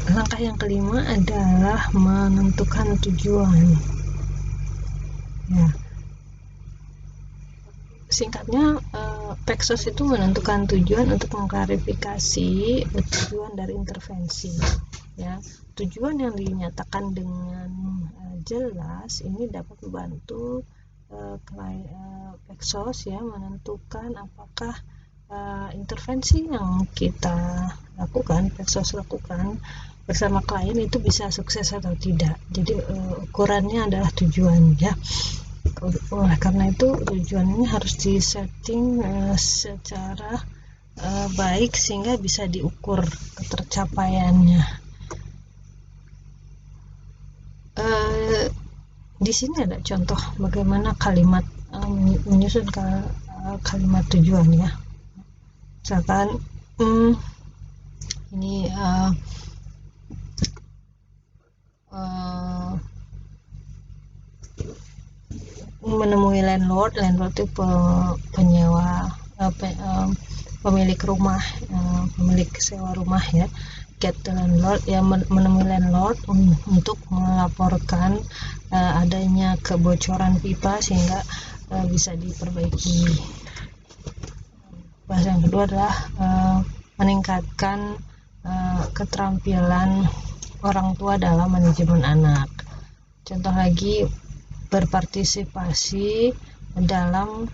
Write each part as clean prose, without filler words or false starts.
Langkah yang kelima adalah menentukan tujuan. Ya. Singkatnya, Paxos itu menentukan tujuan untuk mengklarifikasi tujuan dari intervensi. Ya, tujuan yang dinyatakan dengan jelas ini dapat membantu Paxos ya menentukan apakah intervensi yang kita lakukan, Paxos lakukan bersama klien itu bisa sukses atau tidak. Jadi ukurannya adalah tujuan ya. Oleh karena itu tujuannya harus disetting secara baik sehingga bisa diukur ketercapaiannya. Di sini ada contoh bagaimana kalimat menyusun kalimat tujuan ya. Misalkan ini menemui landlord itu penyewa pemilik rumah, pemilik sewa rumah ya, get the landlord ya, menemui landlord untuk melaporkan adanya kebocoran pipa sehingga bisa diperbaiki. Bahasa yang kedua adalah meningkatkan keterampilan orang tua dalam manajemen anak. Contoh lagi, berpartisipasi dalam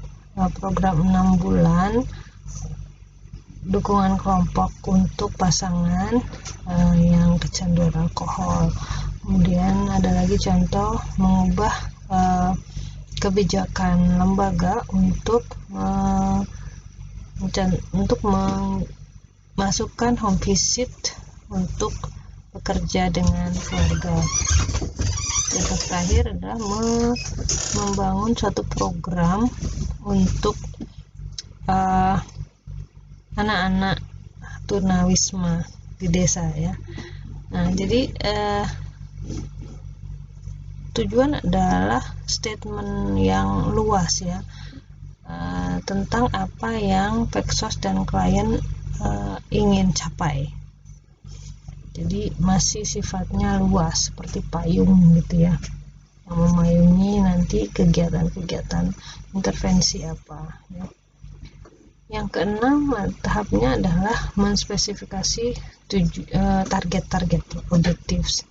program 6 bulan dukungan kelompok untuk pasangan yang kecanduan alkohol. Kemudian ada lagi contoh mengubah kebijakan lembaga untuk memasukkan home visit untuk bekerja dengan keluarga. Yang terakhir adalah membangun suatu program untuk anak-anak tunawisma di desa ya. Nah, jadi tujuan adalah statement yang luas ya tentang apa yang Paxos dan klien ingin capai. Jadi masih sifatnya luas seperti payung gitu ya, yang memayungi nanti kegiatan-kegiatan intervensi apa ya. Yang keenam tahapnya adalah menspesifikasi target-target objectives.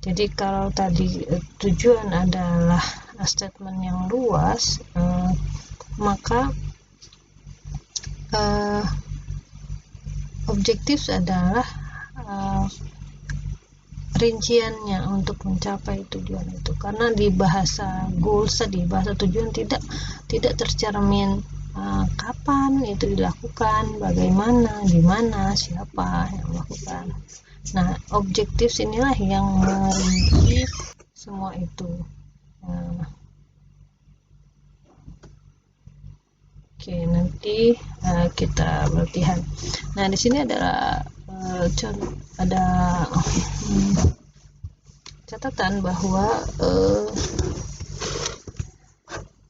Jadi kalau tadi tujuan adalah statement yang luas, maka objectives adalah rinciannya untuk mencapai tujuan itu, karena di bahasa goals, di bahasa tujuan tidak tercermin kapan itu dilakukan, bagaimana, di mana, siapa yang melakukan. Nah, objektif inilah yang merinci semua itu. Oke, nanti kita berlatihan. Nah, di sini adalah ada catatan bahwa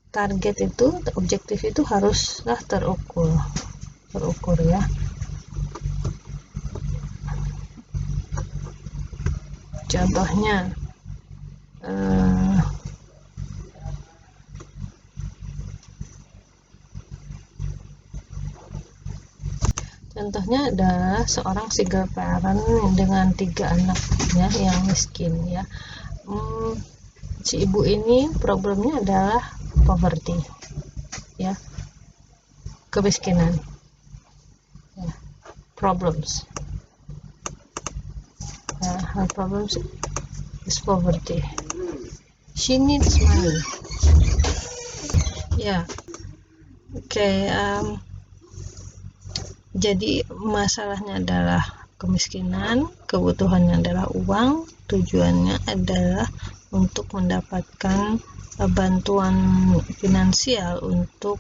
target itu, objektif itu haruslah terukur ya. Contohnya adalah seorang single parent dengan 3 anaknya yang miskin ya. Si ibu ini problemnya adalah poverty ya, kemiskinan ya, problems ya, her problems is poverty, she needs money ya. Jadi masalahnya adalah kemiskinan, kebutuhannya adalah uang, tujuannya adalah untuk mendapatkan bantuan finansial untuk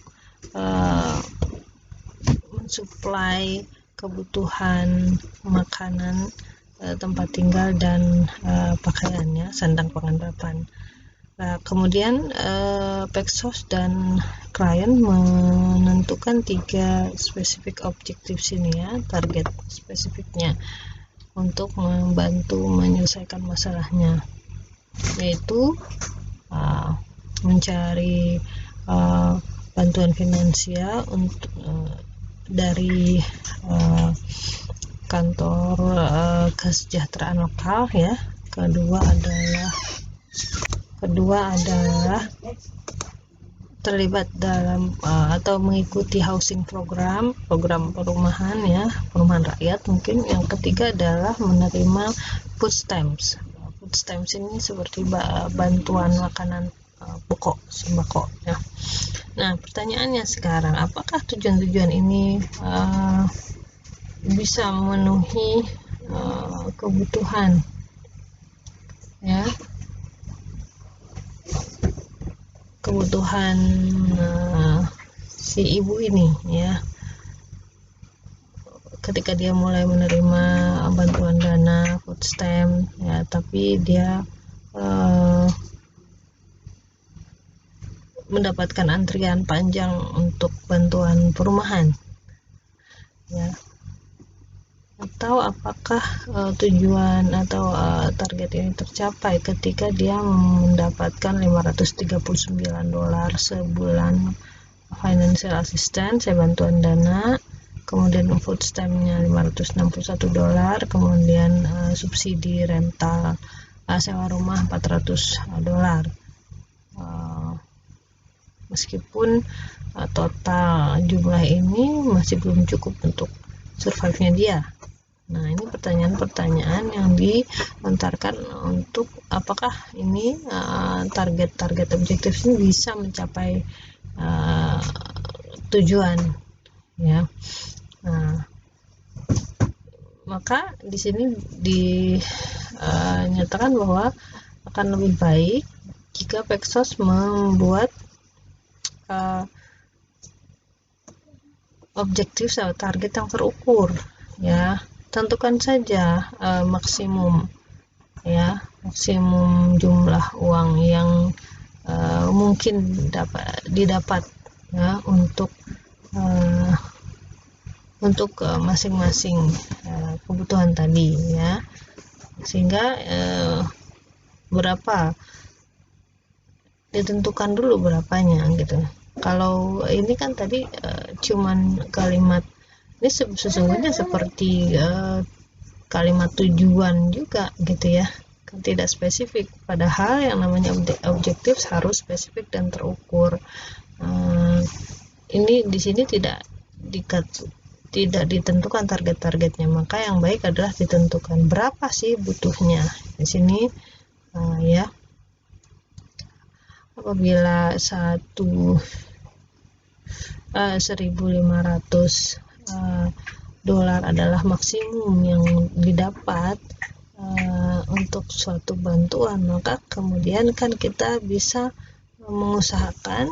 mensuplai kebutuhan makanan, tempat tinggal dan pakaiannya, sandang pangan papan. Nah, kemudian Paxos dan klien menentukan 3 spesifik objektif sini ya, target spesifiknya. untuk membantu menyelesaikan masalahnya, yaitu mencari bantuan finansial untuk dari kantor kesejahteraan lokal ya. Kedua adalah terlibat dalam atau mengikuti housing program perumahan ya, perumahan rakyat mungkin. Yang ketiga adalah menerima food stamps. Food stamps ini seperti bantuan makanan pokok, sembako ya. Nah, pertanyaannya sekarang, apakah tujuan-tujuan ini bisa memenuhi kebutuhan ya, kebutuhan si ibu ini ya, ketika dia mulai menerima bantuan dana food stamp ya, tapi dia mendapatkan antrian panjang untuk bantuan perumahan ya. Atau apakah tujuan atau target ini tercapai ketika dia mendapatkan $539 sebulan financial assistance, bantuan dana, kemudian food stamp-nya $561, kemudian subsidi rental sewa rumah $400. Meskipun total jumlah ini masih belum cukup untuk survive-nya dia. Nah, ini pertanyaan-pertanyaan yang dilontarkan untuk apakah ini target-target objektif ini bisa mencapai tujuan ya. Nah, maka di sini dinyatakan bahwa akan lebih baik jika Paxos membuat objektif atau target yang terukur ya. Tentukan saja maksimum ya, maksimum jumlah uang yang mungkin didapat ya untuk masing-masing kebutuhan tadi ya, sehingga berapa ditentukan dulu berapanya gitu. Kalau ini kan tadi cuman kalimat ini sesungguhnya seperti kalimat tujuan juga gitu ya, kan tidak spesifik, padahal yang namanya objektif harus spesifik dan terukur. Ini di sini tidak ditentukan target-targetnya, maka yang baik adalah ditentukan berapa sih butuhnya di sini ya. Apabila $1.500 adalah maksimum yang didapat untuk suatu bantuan, maka kemudian kan kita bisa mengusahakan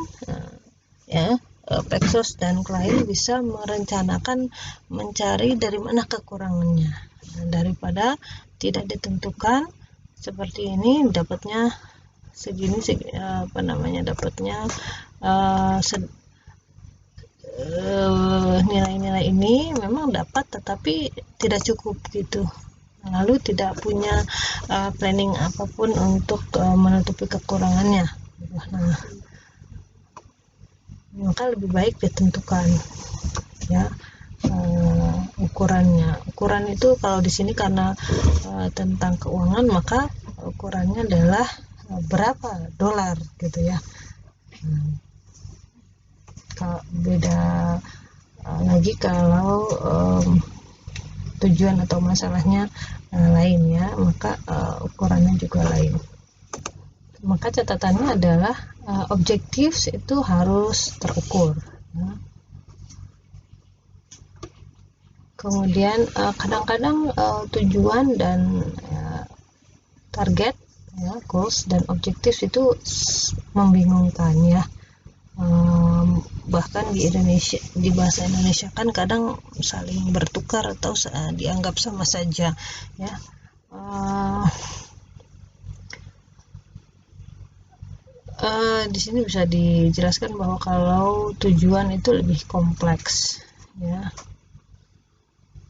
ya, Paxos dan klien bisa merencanakan mencari dari mana kekurangannya, daripada tidak ditentukan seperti ini, dapatnya segini dapatnya nilai-nilai ini memang dapat tetapi tidak cukup gitu, lalu tidak punya planning apapun untuk menutupi kekurangannya. Nah, maka lebih baik ditentukan ya ukurannya. Ukuran itu kalau di sini karena tentang keuangan, maka ukurannya adalah berapa dolar gitu ya. Kalau beda lagi kalau tujuan atau masalahnya lain ya, maka ukurannya juga lain. Maka catatannya adalah objektif itu harus terukur ya. Kemudian kadang-kadang tujuan dan target ya, goals dan objektif itu membingungkan ya. Bahkan di Indonesia, di bahasa Indonesia kan kadang saling bertukar atau dianggap sama saja ya. Di sini bisa dijelaskan bahwa kalau tujuan itu lebih kompleks ya,